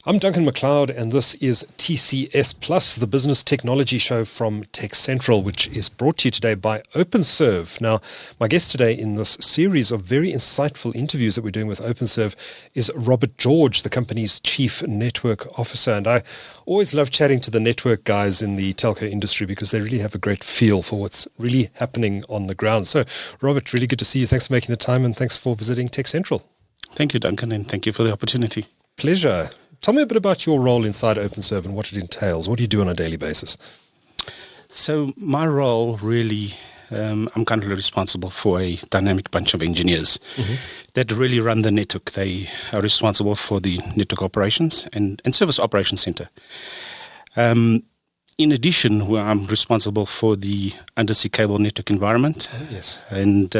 I'm Duncan McLeod, and this is TCS Plus, the business technology show from TechCentral, which is brought to you today by Openserve. Now, my guest today in this series of very insightful interviews that we're doing with Openserve is Robert George, the company's Chief Network Officer. And I always love chatting to the network guys in the telco industry because they really have a great feel for what's really happening on the ground. So, Robert, really good to see you. Thanks for making the time, and thanks for visiting TechCentral. Thank you, Duncan, and thank you for the opportunity. Pleasure. Tell me a bit about your role inside Openserve and what it entails. What do you do on a daily basis? So my role really, I'm currently responsible for a dynamic bunch of engineers that really run the network. They are responsible for the network operations and service operations center. In addition, I'm responsible for the undersea cable network environment. Oh, yes. And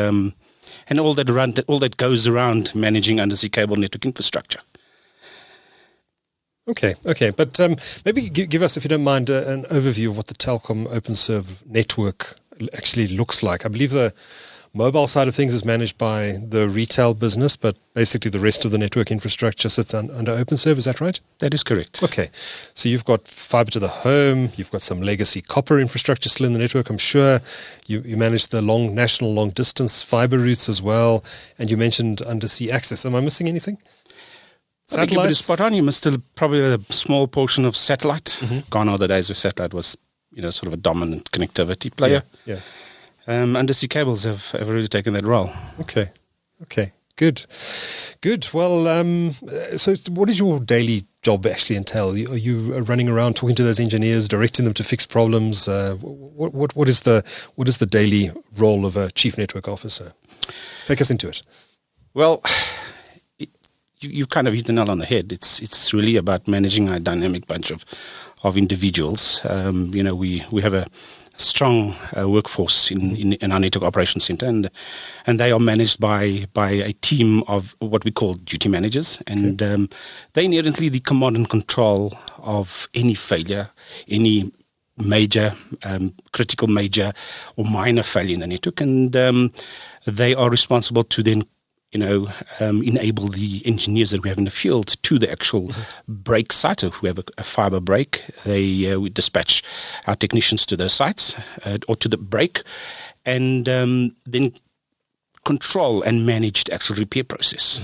all that goes around managing undersea cable network infrastructure. Okay. But maybe give us, if you don't mind, an overview of what the Telecom Openserve network actually looks like. I believe the mobile side of things is managed by the retail business, but basically the rest of the network infrastructure sits under Openserve. Is that right? That is correct. Okay. So you've got fibre to the home. You've got some legacy copper infrastructure still in the network, I'm sure. You manage the national long-distance fibre routes as well. And you mentioned undersea access. Am I missing anything? I think you're pretty spot on. You missed probably a small portion of satellite. Gone are the days where satellite was, sort of a dominant connectivity player. Yeah. Undersea cables have really taken that role. Okay. Good. Well, so what does your daily job actually entail? Are you running around talking to those engineers, directing them to fix problems? What is the daily role of a chief network officer? Take us into it. Well, you kind of hit the nail on the head. It's really about managing a dynamic bunch of individuals. We have a strong workforce in our network operations center, and they are managed by a team of what we call duty managers, and they inherently the command and control of any failure, any major, critical major or minor failure in the network, and they are responsible to then enable the engineers that we have in the field to the actual break site. If we have a fiber break, we dispatch our technicians to those sites or to the break, and then control and manage the actual repair process.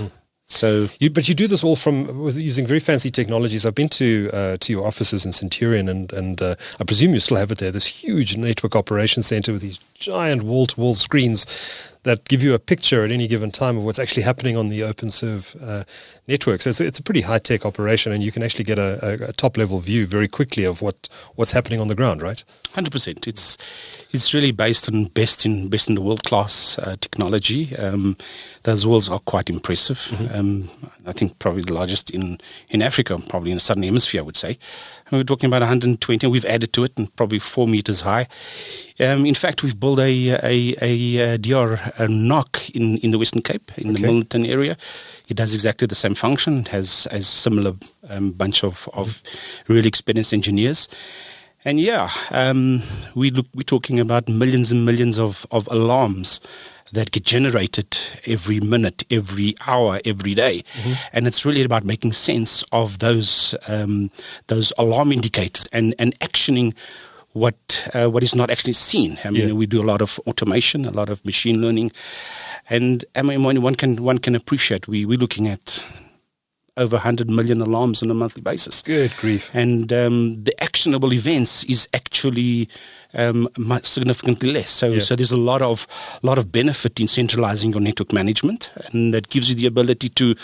So, but you do this all using very fancy technologies. I've been to your offices in Centurion, and I presume you still have it there. This huge network operations center with these giant wall-to-wall screens that give you a picture at any given time of what's actually happening on the Openserve network. So it's a pretty high-tech operation, and you can actually get a top-level view very quickly of what's happening on the ground, right? 100%. It's really based on best in the world-class technology. Those walls are quite impressive. I think probably the largest in Africa, probably in the Southern Hemisphere, I would say. And we're talking about 120, and we've added to it, and probably 4 meters high. In fact, we've built a DR NOC in the Western Cape, in the Milnerton area. It does exactly the same function. It has a similar bunch of really experienced engineers. And we're talking about millions and millions of alarms that get generated every minute, every hour, every day. And it's really about making sense of those alarm indicators and actioning what is not actually seen. I mean, we do a lot of automation, a lot of machine learning, and I mean, one can appreciate we're looking at over 100 million alarms on a monthly basis. Good grief! And the actionable events is actually much significantly less. So there's a lot of benefit in centralizing your network management, and that gives you the ability to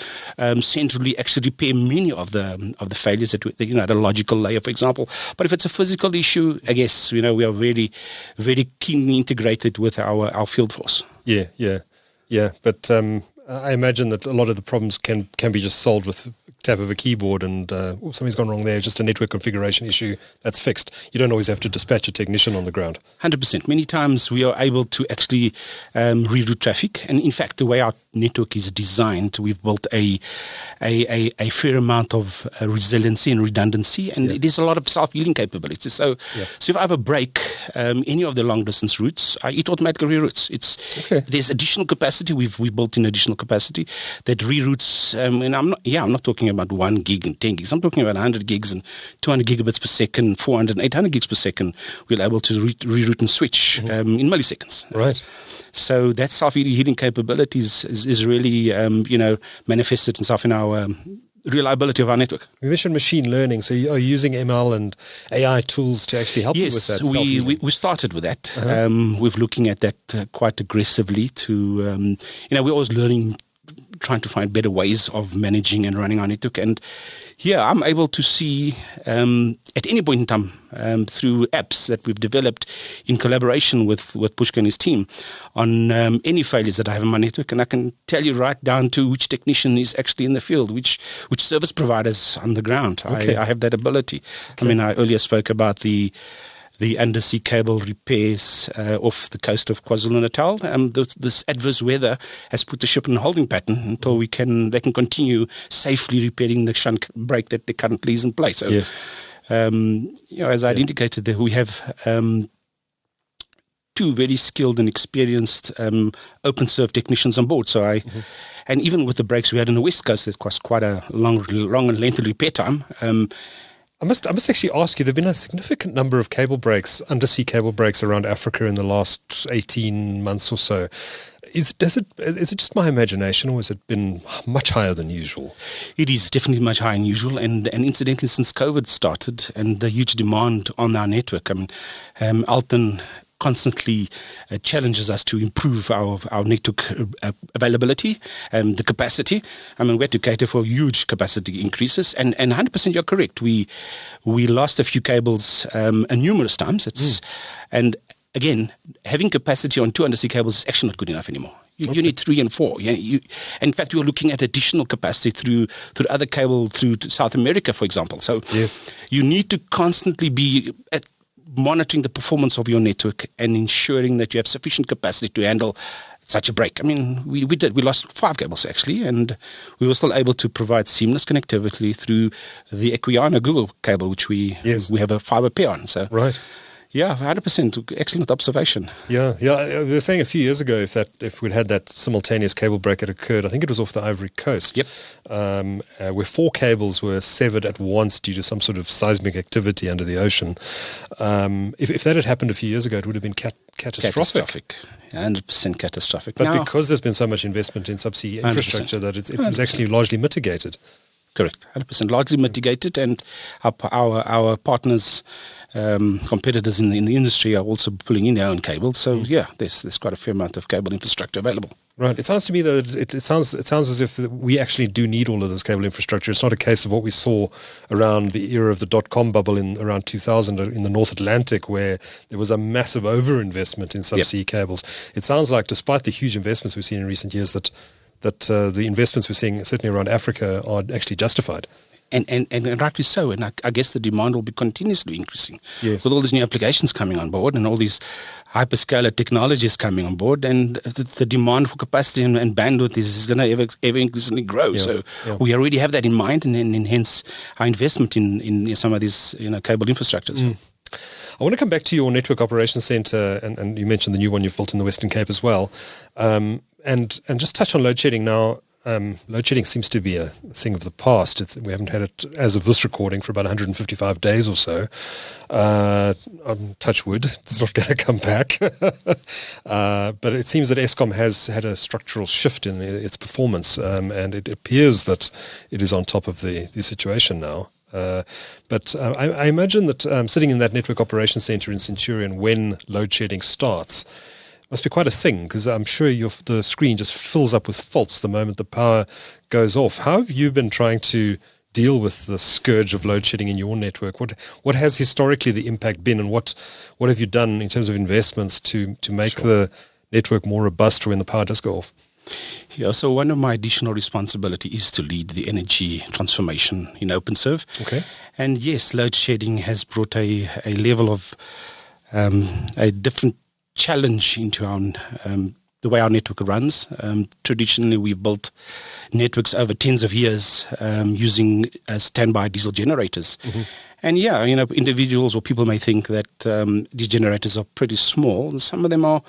centrally actually repair many of the failures that at a logical layer, for example. But if it's a physical issue, I guess we are very, very keenly integrated with our field force. Yeah. But I imagine that a lot of the problems can be just solved with a tap of a keyboard, and something's gone wrong there, just a network configuration issue, that's fixed. You don't always have to dispatch a technician on the ground. 100%. Many times we are able to actually reroute traffic, and in fact the way our network is designed, we've built a fair amount of resiliency and redundancy, and it is a lot of self-healing capabilities. So if I have a break, any of the long-distance routes, it automatically reroutes. There's additional capacity. We've built in additional capacity that reroutes, and I'm not talking about 1 gig and 10 gigs. I'm talking about 100 gigs and 200 gigabits per second, 400 and 800 gigs per second. We're able to reroute and switch in milliseconds. Right. So that self-healing capability is really, manifested itself in our reliability of our network. You mentioned machine learning, so you are using ML and AI tools to actually help you with that self-healing. Yes, we started with that. We're looking at that quite aggressively to, we're always learning, trying to find better ways of managing and running our network. And I'm able to see at any point in time through apps that we've developed in collaboration with Pushka and his team on any failures that I have in my network, and I can tell you right down to which technician is actually in the field, which service providers on the ground. Okay. I have that ability. Okay. I earlier spoke about the undersea cable repairs off the coast of KwaZulu-Natal. This adverse weather has put the ship in a holding pattern until they can continue safely repairing the shunt break that currently is in place. So, as I'd indicated, that we have 2 very skilled and experienced Openserve technicians on board. So and even with the breaks we had on the West Coast, it was quite a long and lengthy repair time. I must actually ask you, there have been a significant number of cable breaks, undersea cable breaks around Africa in the last 18 months or so. Is it just my imagination, or has it been much higher than usual? It is definitely much higher than usual, and incidentally, since COVID started and the huge demand on our network, Alton constantly challenges us to improve our network availability and the capacity. We had to cater for huge capacity increases, and 100% you're correct. We lost a few cables numerous times. And again, having capacity on 2 undersea cables is actually not good enough anymore. You need 3 and 4. In fact, we're looking at additional capacity through other cable through to South America, for example. So you need to constantly be monitoring the performance of your network and ensuring that you have sufficient capacity to handle such a break. We lost 5 cables actually, and we were still able to provide seamless connectivity through the Equiana Google cable, which we have a fibre pair on. So right. Yeah, 100%. Excellent observation. Yeah. We were saying a few years ago if we'd had that simultaneous cable break that occurred, I think it was off the Ivory Coast. Yep. Where 4 cables were severed at once due to some sort of seismic activity under the ocean. If that had happened a few years ago, it would have been catastrophic. 100% catastrophic. But because there's been so much investment in subsea infrastructure, 100%. That it was actually largely mitigated. Correct. 100% largely mitigated, and our partners, competitors in the industry are also pulling in their own cables. So there's quite a fair amount of cable infrastructure available. Right. It sounds to me that it sounds as if we actually do need all of this cable infrastructure. It's not a case of what we saw around the era of the .com bubble in around 2000 in the North Atlantic, where there was a massive overinvestment in subsea cables. It sounds like, despite the huge investments we've seen in recent years, that the investments we're seeing certainly around Africa are actually justified. And rightly so. And I guess the demand will be continuously increasing with all these new applications coming on board and all these hyperscaler technologies coming on board. And the demand for capacity and bandwidth is going to ever increasingly grow. We already have that in mind, and hence our investment in some of these cable infrastructures. I want to come back to your network operations center, and you mentioned the new one you've built in the Western Cape as well, and just touch on load shedding now. Load shedding seems to be a thing of the past. We haven't had it, as of this recording, for about 155 days or so. Touch wood, it's not going to come back. But it seems that Eskom has had a structural shift in its performance, and it appears that it is on top of the situation now. But I imagine that sitting in that network operations center in Centurion when load shedding starts must be quite a thing, because I'm sure the screen just fills up with faults the moment the power goes off. How have you been trying to deal with the scourge of load shedding in your network? What has historically the impact been, and what have you done in terms of investments to make the network more robust when the power does go off? Yeah, so one of my additional responsibility is to lead the energy transformation in Openserve. Okay. And yes, load shedding has brought a level of a different challenge into our the way our network runs. Traditionally, we've built networks over tens of years using standby diesel generators. And individuals or people may think that these generators are pretty small. Some of them are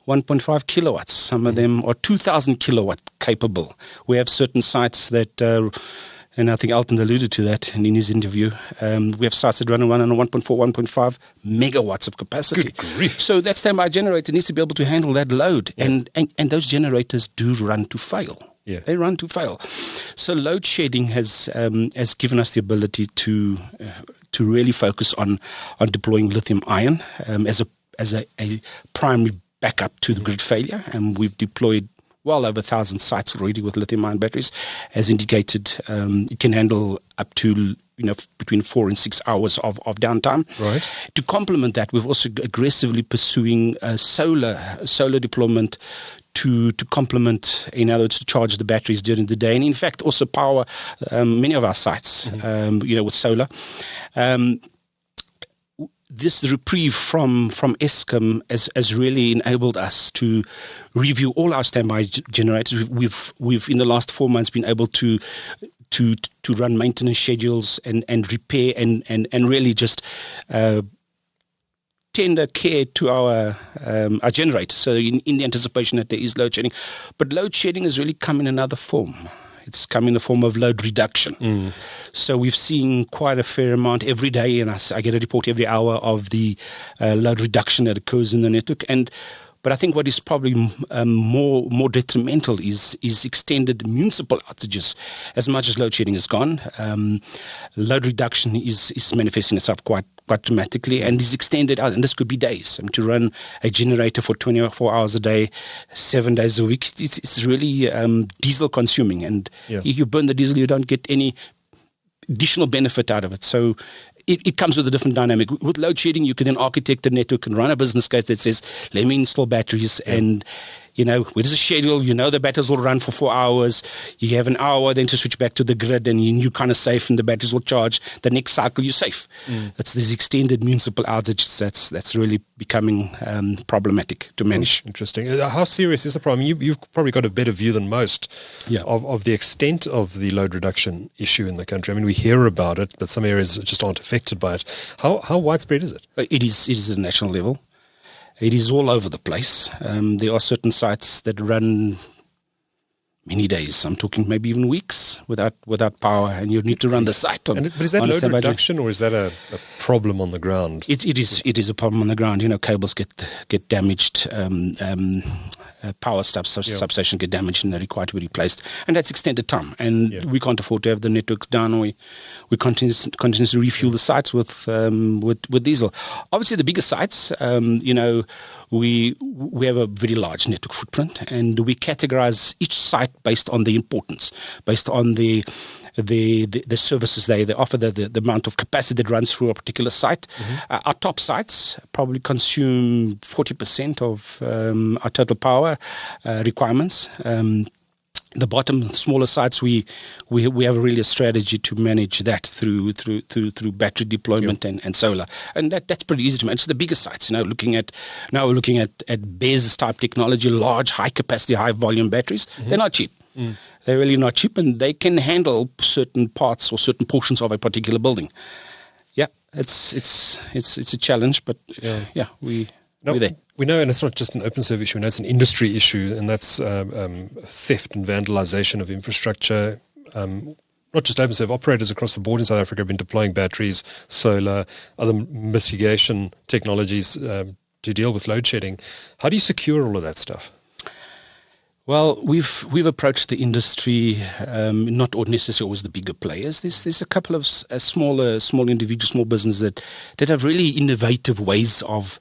1.5 kilowatts. Some of them are 2,000 kilowatt capable. We have certain sites that, and I think Alton alluded to that in his interview, we have sites that run on 1.4, 1.5 megawatts of capacity. Good grief. So that standby generator needs to be able to handle that load. Yeah. And those generators do run to fail. Yeah. They run to fail. So load shedding has given us the ability to really focus on deploying lithium ion as a primary backup to the grid failure. And we've deployed well over 1,000 sites already with lithium-ion batteries. As indicated, it can handle up to between 4 and 6 hours of downtime. Right. To complement that, we've also aggressively pursuing solar deployment to complement, in other words, to charge the batteries during the day, and in fact also power many of our sites, with solar. This reprieve from Eskom has really enabled us to review all our standby generators. We've in the last 4 months been able to run maintenance schedules and repair and really just tender care to our generators. So in the anticipation that there is load shedding, but load shedding has really come in another form. It's come in the form of load reduction. So we've seen quite a fair amount every day, and I get a report every hour of the load reduction that occurs in the network. But I think what is probably more detrimental is extended municipal outages. As much as load shedding is gone, load reduction is manifesting itself quite dramatically and is extended out. And this could be days. To run a generator for 24 hours a day, 7 days a week, it's really diesel consuming. And if you burn the diesel, you don't get any additional benefit out of it. So it comes with a different dynamic. With load shedding, you can then architect a network and run a business case that says, let me install batteries and, there's a schedule, the batteries will run for 4 hours. You have an hour then to switch back to the grid and you're kind of safe and the batteries will charge. The next cycle, you're safe. That's these extended municipal outages that's really becoming problematic to manage. Interesting. How serious is the problem? You've probably got a better view than most of the extent of the load reduction issue in the country. We hear about it, but some areas just aren't affected by it. How widespread is it? It is at a national level. It is all over the place. There are certain sites that run many days. I'm talking maybe even weeks without power, and you need to run the site. But is that load reduction, or is that a problem on the ground? It is a problem on the ground. Cables get damaged. Power substation get damaged and they're required to be replaced, and that's extended time. And we can't afford to have the networks down. We continuously refuel the sites with diesel. Obviously, the bigger sites, we have a very large network footprint, and we categorize each site based on the importance, based on the services they offer, the amount of capacity that runs through a particular site. Our top sites probably consume 40% of our total power requirements. The bottom, smaller sites, we have really a strategy to manage that through battery deployment and solar, and that's pretty easy to manage. The bigger sites, we're looking at BESS type technology, large, high capacity, high volume batteries. They're not cheap. They're really not cheap, and they can handle certain parts or certain portions of a particular building. Yeah, it's a challenge, but we're there. We know, and it's not just an Openserve issue, we know it's an industry issue, and that's theft and vandalization of infrastructure. Not just Openserve, operators across the board in South Africa have been deploying batteries, solar, other mitigation technologies to deal with load shedding. How do you secure all of that stuff? Well, we've approached the industry, not necessarily always the bigger players. There's a couple of small individuals, small businesses that have really innovative ways of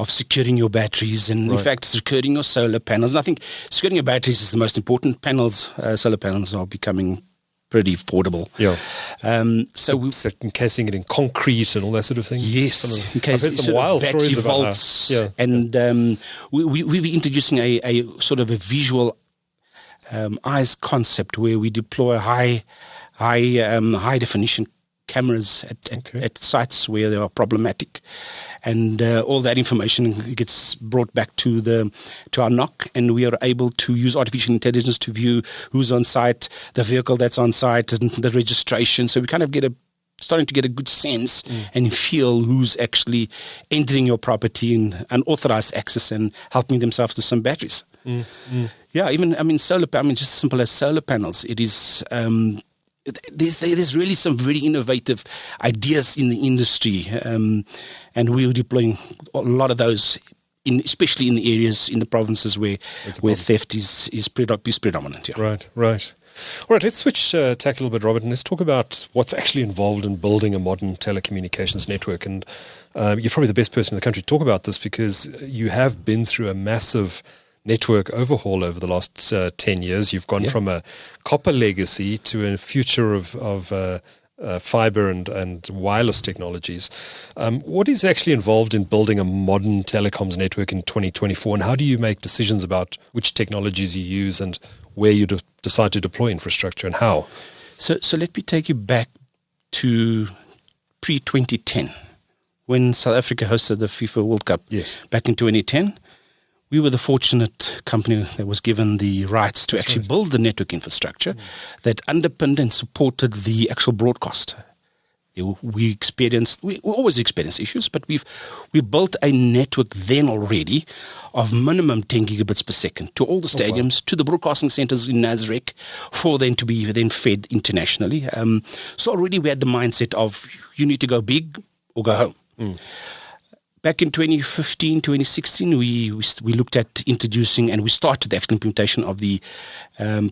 securing your batteries and, in fact, securing your solar panels. And I think securing your batteries is the most important. Solar panels are becoming pretty affordable. Yeah. So encasing it in concrete and all that sort of thing. Yes. I've heard some wild stories about vaults. And we're introducing a sort of a visual eyes concept where we deploy high definition cameras at sites where they are problematic. And all that information gets brought back to our NOC, and we are able to use artificial intelligence to view who's on site, the vehicle that's on site, and the registration. So we kind of starting to get a good sense and feel who's actually entering your property in unauthorized access and helping themselves to some batteries. Yeah, solar. Just as simple as solar panels. It is. There's really some very innovative ideas in the industry, and we're deploying a lot of those, especially in the areas in the provinces where theft is predominant. Yeah. Right. All right, let's switch tack a little bit, Robert, and let's talk about what's actually involved in building a modern telecommunications network. And you're probably the best person in the country to talk about this, because you have been through a massive network overhaul over the last 10 years. You've gone from a copper legacy to a future of fibre and wireless technologies. What is actually involved in building a modern telecoms network in 2024, and how do you make decisions about which technologies you use and where you decide to deploy infrastructure and how? So let me take you back to pre-2010, when South Africa hosted the FIFA World Cup. Yes. Back in 2010. We were the fortunate company that was given the rights to actually build the network infrastructure that underpinned and supported the actual broadcast. We always experience issues, but we built a network then already of minimum 10 gigabits per second to all the stadiums, to the broadcasting centers in Nasrec, for them to be then fed internationally. So already we had the mindset of you need to go big or go home. Back in 2015, 2016, we looked at introducing, and we started the actual implementation of the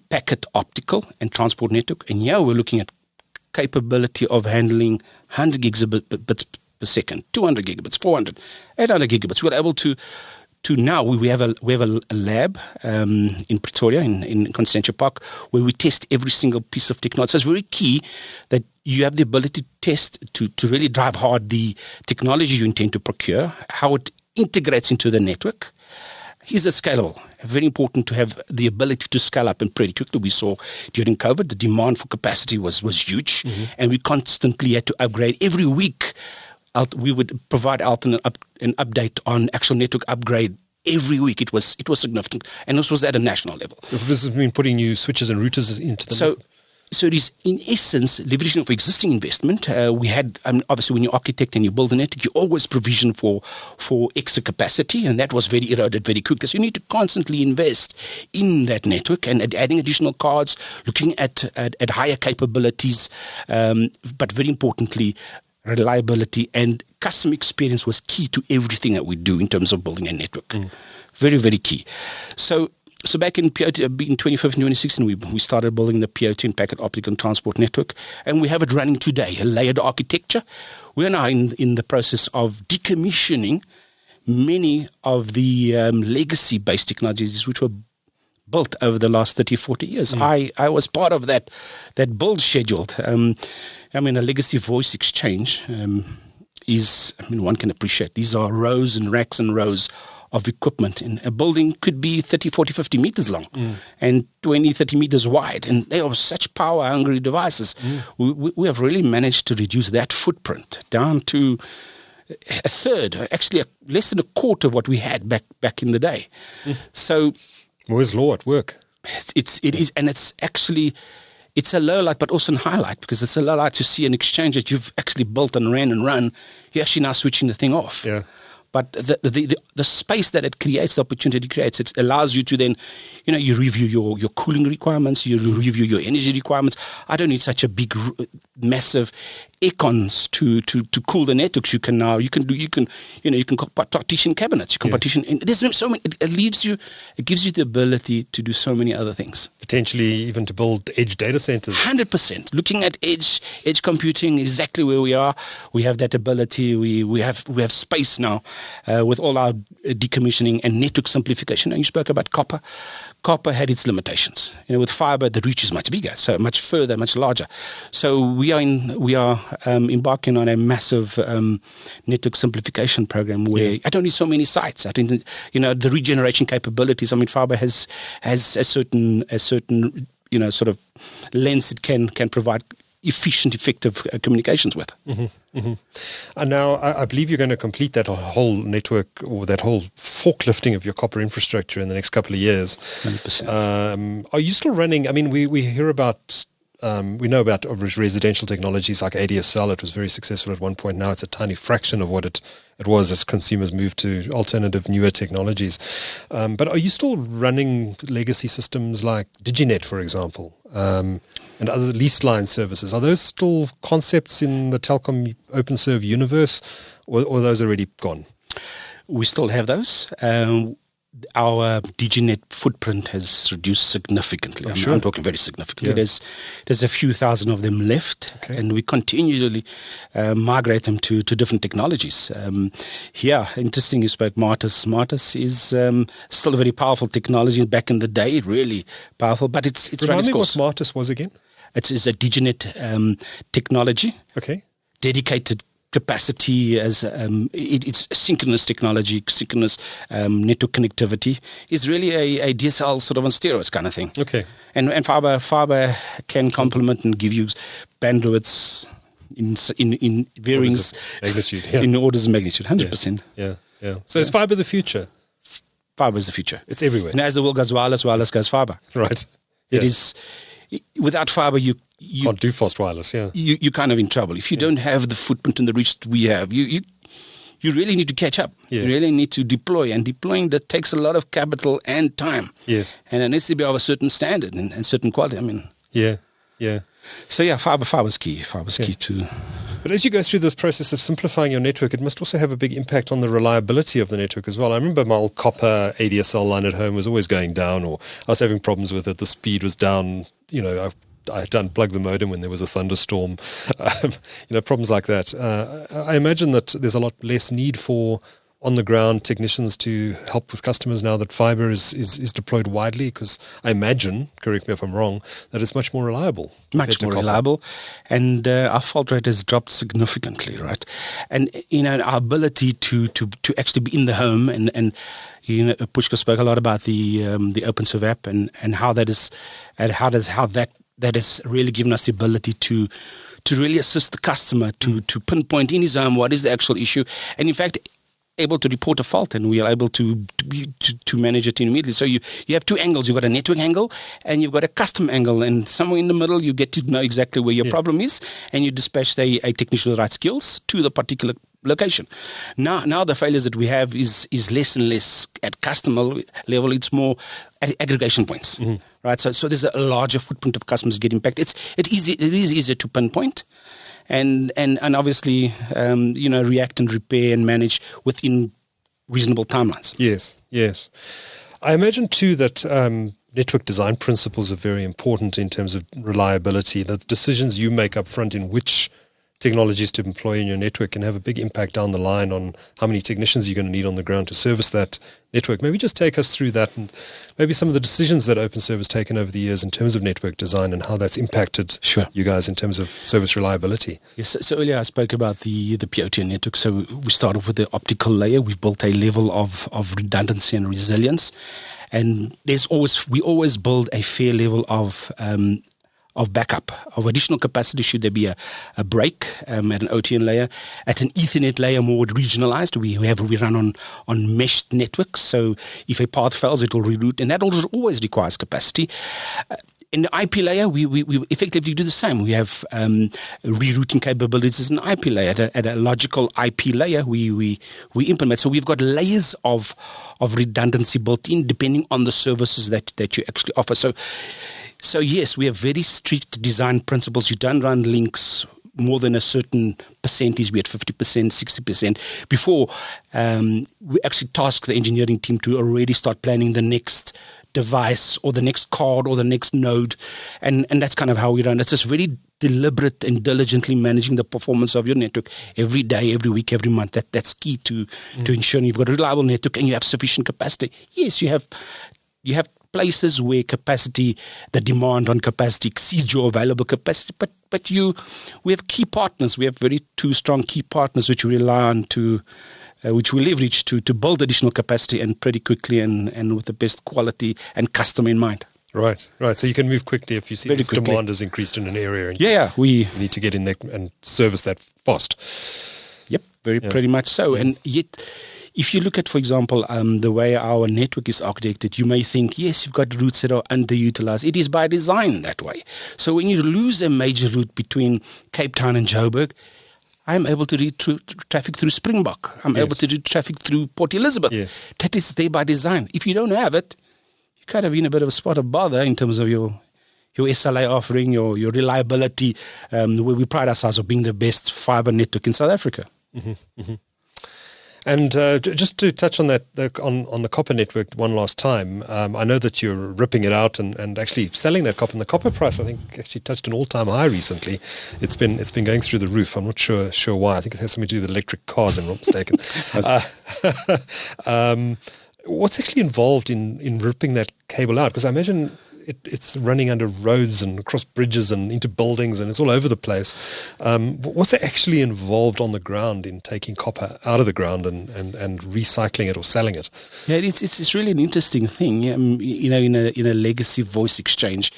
packet optical and transport network. And here we're looking at capability of handling 100 gigabits per second, 200 gigabits, 400, 800 gigabits. We're able to now we have a lab in Pretoria in Constantia Park, where we test every single piece of technology. So it's very key that you have the ability to test, to really drive hard the technology you intend to procure, how it integrates into the network. Is it scalable? Very important to have the ability to scale up and pretty quickly. We saw during COVID, the demand for capacity was huge, and we constantly had to upgrade. Every week, we would provide out an update on actual network upgrade. Every week it was significant, and this was at a national level. This has been putting new switches and routers into the network. So it is, in essence, leveraging of existing investment. We had, obviously, when you architect and you build a network, you always provision for extra capacity, and that was very eroded very quickly. So you need to constantly invest in that network and adding additional cards, looking at higher capabilities, but very importantly, reliability and customer experience was key to everything that we do in terms of building a network. Very, very key. So back in POT, in 2015, 2016, we started building the POT and packet optical and transport network, and we have it running today, a layered architecture. We are now in the process of decommissioning many of the legacy-based technologies which were built over the last 30, 40 years. I was part of that build schedule. A legacy voice exchange one can appreciate. These are rows and racks and rows of equipment. And a building could be 30, 40, 50 meters long and 20, 30 meters wide. And they are such power-hungry devices. We have really managed to reduce that footprint down to a third, actually less than a quarter of what we had back in the day. So, where's law at work? It is, and it's actually, it's a low light, but also a highlight, because it's a low light to see an exchange that you've actually built and ran. You're actually now switching the thing off. Yeah. But the space that it creates, the opportunity it creates, it allows you to then, you review your cooling requirements, you review your energy requirements. I don't need such a big, massive aircons to cool the networks. You can partition cabinets, you can partition. And there's so many. It gives you the ability to do so many other things. Potentially even to build edge data centers. 100%. Looking at edge computing, exactly where we are. We have that ability. We have space now with all our decommissioning and network simplification. And you spoke about copper. Copper had its limitations. With fibre, the reach is much bigger, so much further, much larger. So we are embarking on a massive network simplification program where I don't need so many sites. I think the regeneration capabilities. Fibre has a certain sort of length it can provide efficient, effective communications with. And now I believe you're going to complete that whole network or that whole forklifting of your copper infrastructure in the next couple of years. 100%. Are you still running? I mean, we hear about, we know about residential technologies like ADSL. It was very successful at one point. Now it's a tiny fraction of what it was as consumers moved to alternative, newer technologies. But are you still running legacy systems like DigiNet, for example, and other leased line services? Are those still concepts in the telecom Openserve universe, or are those already gone? We still have those. Our DigiNet footprint has reduced significantly. I'm talking very significantly. Yeah. There's a few thousand of them left, and we continually migrate them to different technologies. Interesting you spoke Martis. Martis is still a very powerful technology. Back in the day, really powerful, but it's Remind run its me course. what Martis was again? It's a DigiNet technology. Okay. Dedicated capacity as it's synchronous technology, synchronous network connectivity is really a DSL sort of on steroids kind of thing. Okay. And fibre can complement and give you bandwidths in varying magnitude, in orders of magnitude, 100%. Yeah. So is fibre the future? Fibre is the future. It's everywhere. And as the world goes wireless, wireless goes fibre. Right. It is. Without fibre, you can't do fast wireless. Yeah. You're kind of in trouble if you don't have the footprint and the reach that we have. You really need to catch up. Yeah. You really need to deploy, and deploying that takes a lot of capital and time. Yes. And it needs to be of a certain standard and certain quality. I mean. Yeah. So yeah, fiber's key. Fiber's key too. But as you go through this process of simplifying your network, it must also have a big impact on the reliability of the network as well. I remember my old copper ADSL line at home was always going down, or I was having problems with it. The speed was down. I had to unplug the modem when there was a thunderstorm. Problems like that. I imagine that there's a lot less need for on-the-ground technicians to help with customers now that fibre is deployed widely, because I imagine, correct me if I'm wrong, that it's much more reliable. Much more reliable. And our fault rate has dropped significantly, right? And, our ability to actually be in the home and Pushka spoke a lot about the Openserve app and how that is, and how that has really given us the ability to really assist the customer to pinpoint in his home what is the actual issue, and in fact able to report a fault, and we are able to manage it immediately. So you have two angles. You've got a network angle and you've got a custom angle, and somewhere in the middle you get to know exactly where your problem is, and you dispatch a technician with the right skills to the particular location. Now the failures that we have is less and less at customer level. It's more at aggregation points, right? So there's a larger footprint of customers get impacted. It is easier to pinpoint, and obviously react and repair and manage within reasonable timelines. Yes. I imagine too that network design principles are very important in terms of reliability. The decisions you make up front in which technologies to employ in your network can have a big impact down the line on how many technicians you're going to need on the ground to service that network. Maybe just take us through that, and maybe some of the decisions that Openserve has taken over the years in terms of network design and how that's impacted you guys in terms of service reliability. Yes, so earlier I spoke about the POTN network. So we started with the optical layer. We've built a level of redundancy and resilience, and we always build a fair level of backup, of additional capacity should there be a break at an OTN layer. At an Ethernet layer, more regionalized, we run on meshed networks. So if a path fails, it will reroute, and that also always requires capacity. In the IP layer, we effectively do the same. We have rerouting capabilities in the IP layer. At a logical IP layer, we implement. So we've got layers of redundancy built in, depending on the services that you actually offer. So yes, we have very strict design principles. You don't run links more than a certain percentage. We had 50%, 60%. Before we actually task the engineering team to already start planning the next device or the next card or the next node. And that's kind of how we run. It's just very deliberate and diligently managing the performance of your network every day, every week, every month. That's key to ensuring you've got a reliable network and you have sufficient capacity. Yes, you have places where the demand on capacity exceeds your available capacity, but we have key partners. We have two strong key partners which we rely on which we leverage to build additional capacity, and pretty quickly and with the best quality and customer in mind. Right. So you can move quickly if you see Very this quickly. demand has increased in an area, and We you need to get in there and service that fast. pretty much so. And yet, if you look at, for example, the way our network is architected, you may think, yes, you've got routes that are underutilized. It is by design that way. So when you lose a major route between Cape Town and Joburg, I'm able to do traffic through Springbok. I'm able to do traffic through Port Elizabeth. Yes. That is there by design. If you don't have it, you're kind of in a bit of a spot of bother in terms of your SLA offering, your reliability. We pride ourselves on being the best fibre network in South Africa. And just to touch on that, on the copper network one last time, I know that you're ripping it out and actually selling that copper. And the copper price, I think, actually touched an all-time high recently. It's been going through the roof. I'm not sure why. I think it has something to do with electric cars, if I'm not mistaken. What's actually involved in ripping that cable out? Because I imagine it's running under roads and across bridges and into buildings, and it's all over the place. What's actually involved on the ground in taking copper out of the ground and recycling it or selling it? Yeah, it's really an interesting thing. In a legacy voice exchange,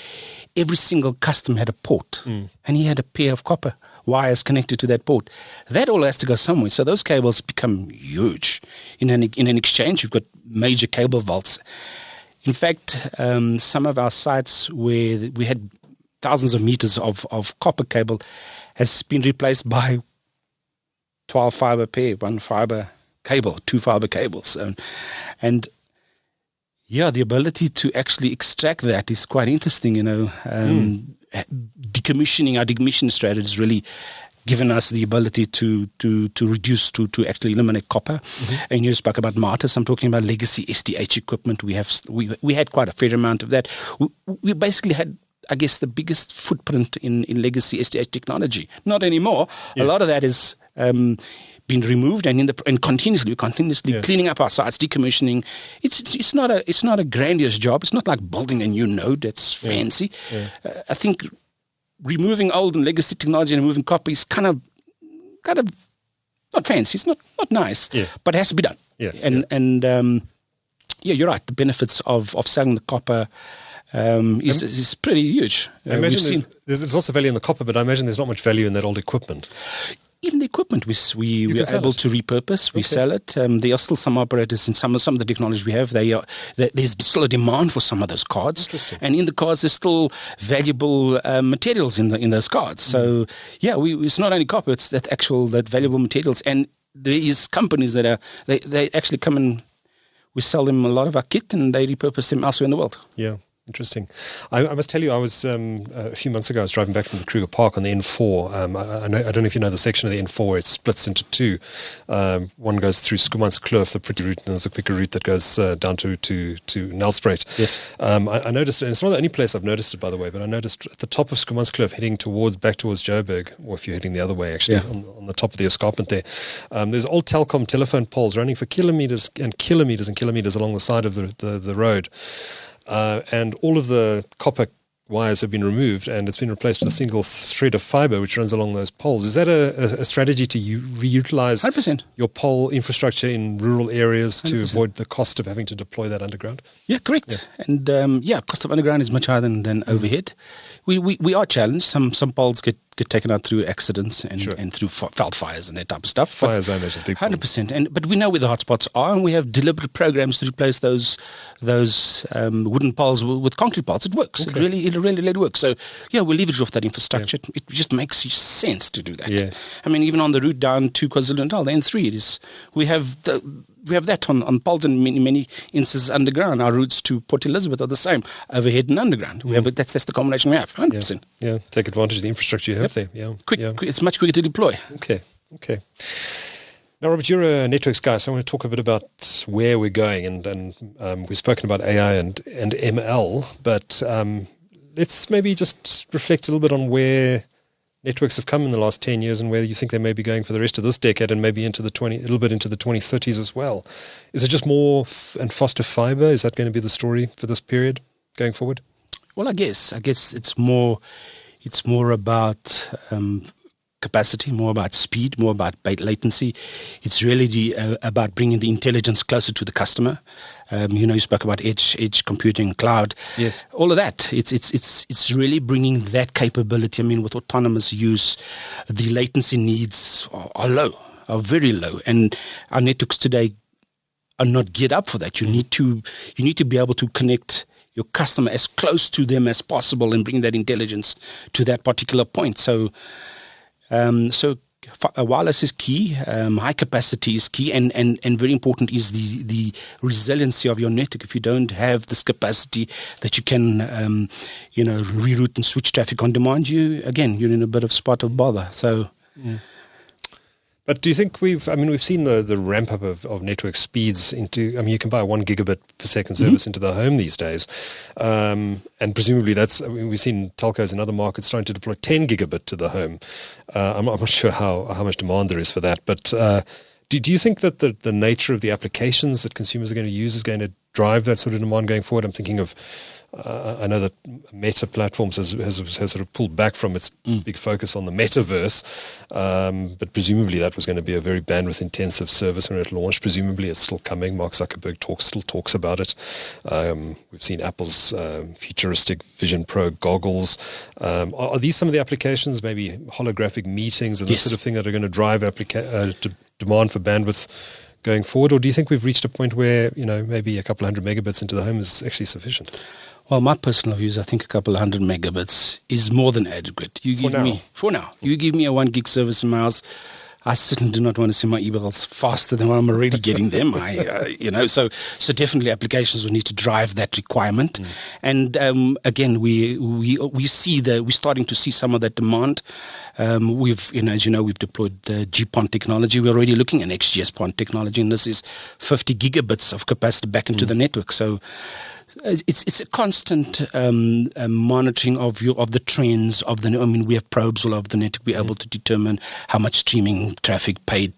every single customer had a port, and he had a pair of copper wires connected to that port. That all has to go somewhere. So those cables become huge. In an exchange, you've got major cable vaults. In fact, some of our sites where we had thousands of meters of copper cable has been replaced by 12 fiber pair, 1 fiber cable, 2 fiber cables. And the ability to actually extract that is quite interesting, Decommissioning, our decommissioning strategy has really given us the ability to reduce, to actually eliminate copper. And you spoke about martyrs. I'm talking about legacy SDH equipment. We had quite a fair amount of that. We basically had, I guess, the biggest footprint in legacy SDH technology. Not anymore. A lot of that is been removed, and continuously cleaning up our sites, decommissioning. It's not a grandiose job. It's not like building a new node that's fancy. I think removing old and legacy technology and removing copper is kind of not fancy. It's not nice, but it has to be done. You're right. The benefits of selling the copper is pretty huge. I imagine there's also value in the copper, but I imagine there's not much value in that old equipment. Even the equipment we are able to repurpose. We sell it. There are still some operators in some of the technology we have. There's still a demand for some of those cards, and in the cards there's still valuable materials in those cards. So it's not only copper; it's that valuable materials. And there is companies that they actually come and we sell them a lot of our kit, and they repurpose them elsewhere in the world. Yeah. Interesting. I must tell you, I was a few months ago. I was driving back from the Kruger Park on the N4. I don't know if you know the section of the N4 where it splits into two. One goes through Skumanskloof, the pretty route, and there's a quicker route that goes down to Nelspruit. Yes. I noticed, and it's not the only place I've noticed it, by the way, but I noticed at the top of Skumanskloof, heading back towards Joburg, or if you're heading the other way, actually, on the top of the escarpment there, there's old telecom telephone poles running for kilometers and kilometers and kilometers along the side of the road. And all of the copper wires have been removed, and it's been replaced with a single thread of fibre which runs along those poles. Is that a strategy to reutilize 100%. your pole infrastructure in rural areas 100%. To avoid the cost of having to deploy that underground? Yeah, correct. Yeah. And cost of underground is much higher than overhead. We are challenged. Some poles get taken out through accidents and through veld fires and that type of stuff. Fires, I imagine, big 100%. But we know where the hotspots are, and we have deliberate programs to replace those wooden poles with concrete poles. It works. Okay. It really works. So we leverage off that infrastructure. Yeah. It just makes sense to do that. Yeah. I mean, even on the route down to KwaZulu-Natal, the N3, we have that on poles, and many instances underground. Our routes to Port Elizabeth are the same, overhead and underground. That's the combination we have, 100%. Yeah, take advantage of the infrastructure you have there. Yeah, it's much quicker to deploy. Okay. Now, Robert, you're a networks guy, so I want to talk a bit about where we're going, and we've spoken about AI and ML, but let's maybe just reflect a little bit on where networks have come in the last 10 years and where you think they may be going for the rest of this decade and maybe into a little bit into the 2030s as well. Is it just more and faster fiber? Is that going to be the story for this period going forward? Well, I guess it's more about capacity, more about speed, more about latency. It's really about bringing the intelligence closer to the customer. You spoke about edge computing, cloud. Yes, all of that. It's really bringing that capability. I mean, with autonomous use, the latency needs are low, are very low, and our networks today are not geared up for that. You need to be able to connect your customer as close to them as possible and bring that intelligence to that particular point. So wireless is key, high capacity is key, and very important is the resiliency of your network. If you don't have this capacity that you can, reroute and switch traffic on demand, you're in a bit of spot of bother. So. But do you think we've seen the ramp up of network speeds into, you can buy a 1 gigabit per second service into the home these days. And presumably we've seen telcos in other markets starting to deploy 10 gigabit to the home. I'm not sure how much demand there is for that. But do you think that the nature of the applications that consumers are going to use is going to drive that sort of demand going forward? I'm thinking of, I know that Meta Platforms has sort of pulled back from its big focus on the metaverse, but presumably that was going to be a very bandwidth intensive service when it launched. Presumably it's still coming. Mark Zuckerberg still talks about it. We've seen Apple's futuristic Vision Pro goggles. Are these some of the applications, maybe holographic meetings and this sort of thing, that are going to drive demand for bandwidth going forward? Or do you think we've reached a point where maybe a couple of 100 megabits into the home is actually sufficient? Well, my personal view is I think a couple of 100 megabits is more than adequate. For now, you give me a 1 gig service in my house, I certainly do not want to see my e-bills faster than I'm already getting them. So definitely applications will need to drive that requirement. And again, we're starting to see some of that demand. We've deployed GPON technology. We're already looking at XGS PON technology, and this is 50 gigabits of capacity back into the network. So it's a constant monitoring of the trends of the. We have probes all over the network. We're able to determine how much streaming traffic, paid,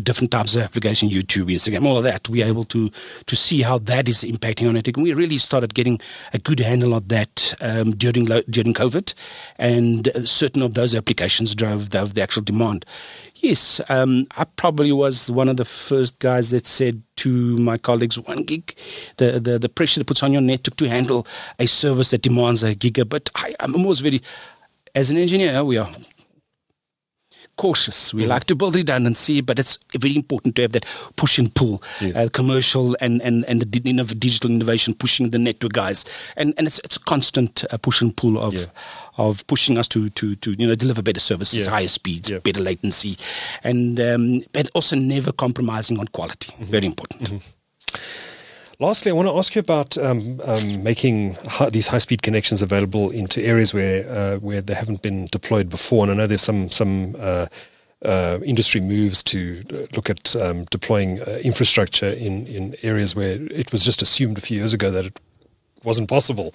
different types of application, YouTube, Instagram, all of that. We're able to see how that is impacting our network. And we really started getting a good handle on that during COVID, and certain of those applications drove the actual demand. Yes, I probably was one of the first guys that said to my colleagues, 1 gig, the pressure that puts on your network to handle a service that demands a gigabit. I'm almost as an engineer, we are cautious. We like to build redundancy, but it's very important to have that push and pull, commercial and the digital innovation pushing the network guys, and it's a constant push and pull of pushing us to deliver better services, higher speeds, better latency, and but also never compromising on quality. Very important. Lastly, I want to ask you about making these high-speed connections available into areas where they haven't been deployed before. And I know there's some industry moves to look at deploying infrastructure in areas where it was just assumed a few years ago that it wasn't possible.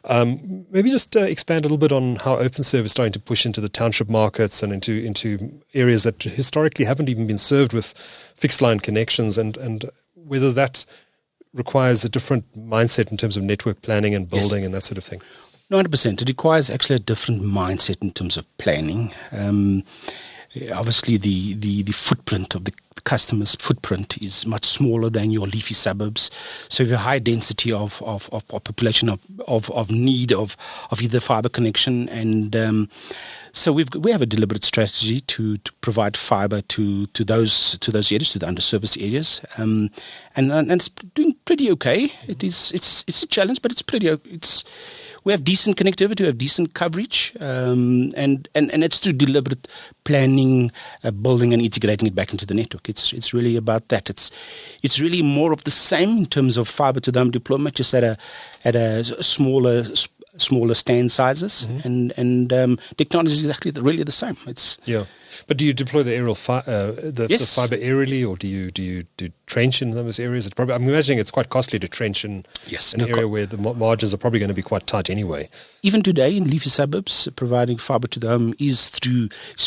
Maybe just expand a little bit on how Openserve is starting to push into the township markets and into areas that historically haven't even been served with fixed line connections, and whether that requires a different mindset in terms of network planning and building and that sort of thing. 100%. It requires actually a different mindset in terms of planning. Obviously, the footprint of the customer's footprint is much smaller than your leafy suburbs. So you have a high density of population of need of either fiber connection, and so we have a deliberate strategy to provide fiber to those areas, to the underserviced areas, and it's doing pretty okay. It's a challenge, but we have decent connectivity, we have decent coverage, and it's through deliberate planning, building and integrating it back into the network. It's really about that. It's really more of the same in terms of fiber to the home deployment, just at a smaller stand sizes, and technology is exactly really the same. But do you deploy the aerial the fiber aerially, or do you trench in those areas? I'm imagining it's quite costly to trench in an area where the margins are probably going to be quite tight anyway. Even today in leafy suburbs, providing fibre to the home is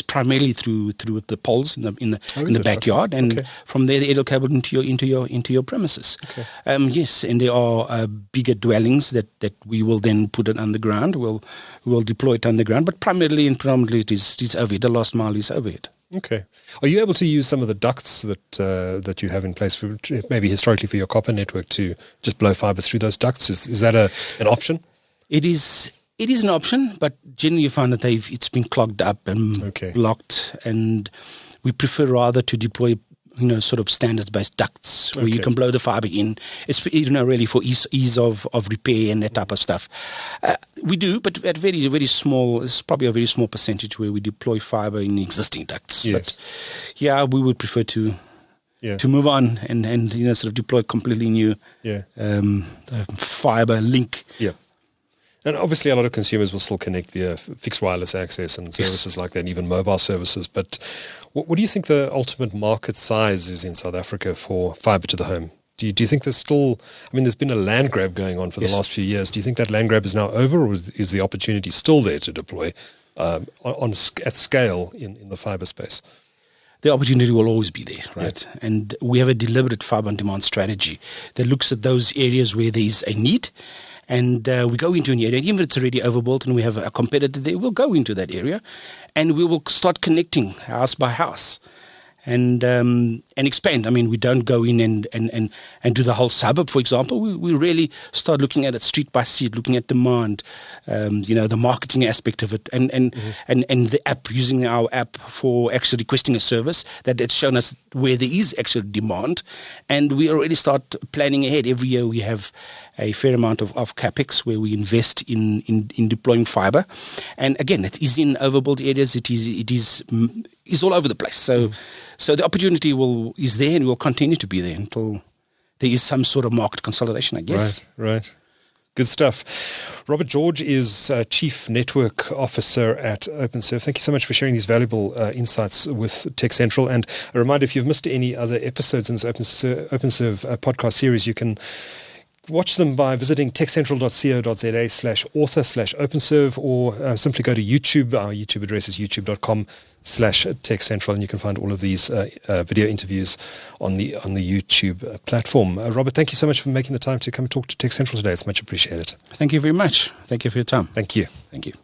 primarily through the poles in the backyard, and from there the cable into your premises. Okay. Yes, and there are bigger dwellings that we will then put it underground. We'll deploy it underground, but primarily and predominantly it is overhead. The last mile is overhead. Okay. Are you able to use some of the ducts that you have in place, maybe historically for your copper network, to just blow fibre through those ducts? Is that an option? It is an option, but generally you find that it's been clogged up and blocked, and we prefer rather to deploy sort of standards-based ducts where you can blow the fibre in. It's really for ease of repair and that type of stuff. We do, but at very, very small. It's probably a very small percentage where we deploy fibre in existing ducts. Yes. But yeah, we would prefer to move on and sort of deploy completely new fibre link. Yeah. And obviously a lot of consumers will still connect via fixed wireless access and services like that, and even mobile services. But what do you think the ultimate market size is in South Africa for fibre to the home? Do you think there's still, there's been a land grab going on for the last few years. Do you think that land grab is now over, or is the opportunity still there to deploy at scale in the fibre space? The opportunity will always be there, right? Yeah. And we have a deliberate fibre on demand strategy that looks at those areas where there is a need. And we go into an area, even if it's already overbuilt and we have a competitor there, we'll go into that area and we will start connecting house by house and expand. We don't go in and do the whole suburb, for example. We really start looking at it street by street, looking at demand, the marketing aspect of it, and the app, using our app for actually requesting a service that's shown us where there is actual demand. And we already start planning ahead. Every year we have a fair amount of capex where we invest in deploying fibre, and again, it is in overbuilt areas. It is all over the place. So the opportunity is there and will continue to be there until there is some sort of market consolidation, I guess. Right. Good stuff. Robert George is Chief Network Officer at Openserve. Thank you so much for sharing these valuable insights with TechCentral. And a reminder, if you've missed any other episodes in this Openserve podcast series, you can watch them by visiting techcentral.co.za/author/Openserve, or simply go to YouTube. Our YouTube address is youtube.com/TechCentral, and you can find all of these video interviews on the YouTube platform. Robert, thank you so much for making the time to come and talk to TechCentral today. It's much appreciated. Thank you very much. Thank you for your time. Thank you. Thank you.